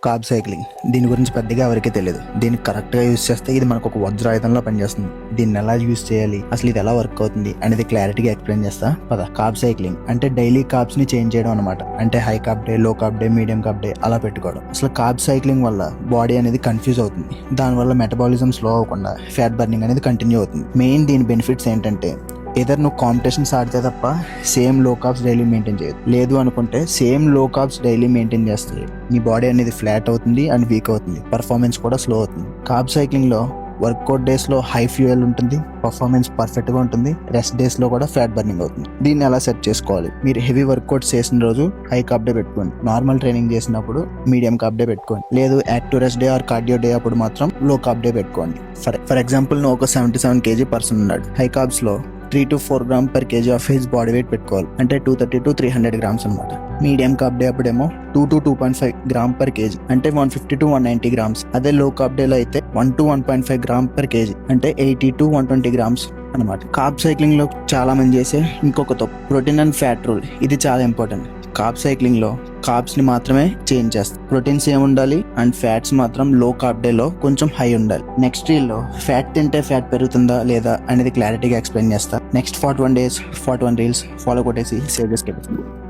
Carb cycling దీని గురించి పెద్దగా ఎవరికీ తెలియదు. దీన్ని కరెక్ట్గా యూజ్ చేస్తే ఇది మనకు ఒక వజ్రాయుధంలో పనిచేస్తుంది. దీన్ని ఎలా యూజ్ చేయాలి, అసలు ఇది ఎలా వర్క్ అవుతుంది అనేది క్లారిటీగా ఎక్స్ప్లెయిన్ చేస్తా పద. కార్బ్ సైక్లింగ్ అంటే డైలీ కార్బ్స్ ని చేంజ్ చేయడం అనమాట. అంటే హై కార్బ్ డే, లో carb day, medium carb day అలా పెట్టుకోవడం. అసలు కార్బ్ సైక్లింగ్ వల్ల బాడీ అనేది కన్ఫ్యూజ్ అవుతుంది. దానివల్ల మెటబాలిజం స్లో అవ్వకుండా ఫ్యాట్ బర్నింగ్ అనేది కంటిన్యూ అవుతుంది. మెయిన్ దీని బెనిఫిట్స్ ఏంటంటే ఏదర్ నువ్వు కాంపిటీషన్స్ ఆడితే తప్ప సేమ్ లో కార్బ్స్ డైలీ మెయింటైన్ చేయదు. లేదు అనుకుంటే సేమ్ లో కార్బ్స్ డైలీ మెయింటైన్ చేస్తే నీ బాడీ అనేది ఫ్లాట్ అవుతుంది అండ్ వీక్ అవుతుంది. పర్ఫార్మెన్స్ కూడా స్లో అవుతుంది. కార్బ్ సైక్లింగ్ లో వర్కౌట్ డేస్ లో హై ఫ్యూయల్ ఉంటుంది, పర్ఫార్మెన్స్ పర్ఫెక్ట్ గా ఉంటుంది. రెస్ట్ డేస్ లో కూడా ఫ్యాట్ బర్నింగ్ అవుతుంది. దీన్ని ఎలా సెట్ చేసుకోవాలి? మీరు హెవీ వర్కౌట్ చేసిన రోజు హై కార్బ్ డే పెట్టుకోండి. నార్మల్ ట్రైనింగ్ చేసినప్పుడు మీడియం కార్బ్ డే పెట్టుకోండి. లేదు active rest day or cardio day అప్పుడు మాత్రం లో కార్బ్ డే పెట్టుకోండి. ఫర్ ఎగ్జాంపుల్ నువ్వు ఒక 77 kg పర్సన్ ఉన్నాడు. హై కార్బ్స్ లో 3 to 4 grams per kg of his body weight పెట్టుకోవాలి. అంటే 230 to 300 grams అనమాట. మీడియం కార్బ్ డే అప్పుడేమో 2 to 2.5 grams per kg అంటే 150 to 190 grams. అదే లో కార్బ్ డే లో అయితే 1 to 1.5 grams per kg అంటే 80 to 120 grams అనమాట. కార్బ్ సైక్లింగ్ లో చాలా మంది చేసే ఇంకొక తప్పు ప్రోటీన్ అండ్ ఫ్యాట్ రూల్. ఇది చాలా ఇంపార్టెంట్. కార్బ్ సైక్లింగ్ లో కార్బ్స్ ని మాత్రమే చేంజ్ చేస్తాం. ప్రోటీన్స్ ఏమి ఉండాలి అండ్ ఫ్యాట్స్ మాత్రం లో కార్బ్ డే లో కొంచెం హై ఉండాలి. నెక్స్ట్ రీల్ లో ఫ్యాట్ తింటే ఫ్యాట్ పెరుగుతుందా లేదా అనేది క్లారిటీగా ఎక్స్ప్లెయిన్ చేస్తా. నెక్స్ట్ 41 days 41 reels ఫాలో కొట్టేసి సేవ్ చేసుకెళ్తాం.